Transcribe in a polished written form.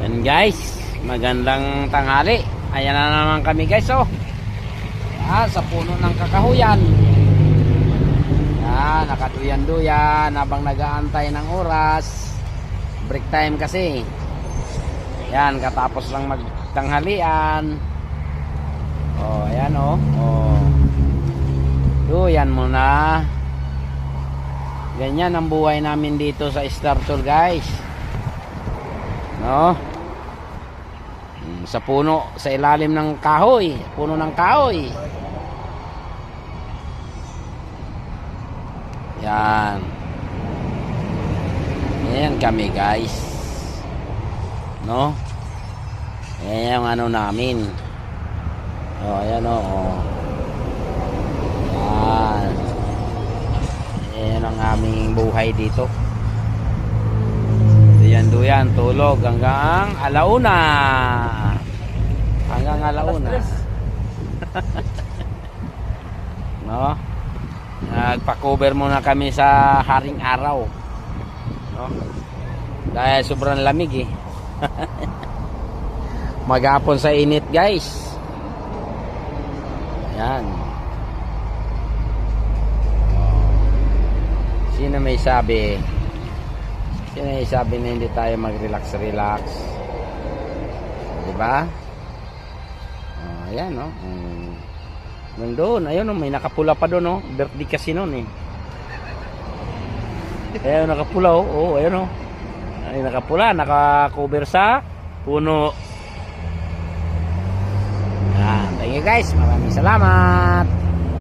Yan guys, magandang tanghali. Ayan na naman kami guys, oh. Sa puno ng kakahuyan. Yan, nakaduyan-duyan habang nag-aantay ng oras. Break time kasi. Yan, katapos lang magtanghalian. Oh, ayan oh. Oh. Duyan muna. Ganyan ang buhay namin dito sa Star Tour guys. No? Sa puno, sa ilalim ng kahoy, puno ng kahoy. Yan. Yan kami guys. No? Yan yung ano namin. Oh, ayan oh. Yan. Yan ang aming buhay dito. Duyan, tulog hanggang alauna. Hanggang alauna. No? Nagpa-cover muna kami sa haring araw. No? Dahil sobrang lamig eh. Maghapon sa init guys. Yan. Sino may sabi? Sino may sabi na hindi tayo mag-relax? Diba? Ayan no. Nandun, ayun may nakapula pa doon, no? Birthday kasi noon eh. Ayun nakapula oh, ayun oh. Ay nakapula, naka-cover sa puno. Thank you guys, maraming salamat.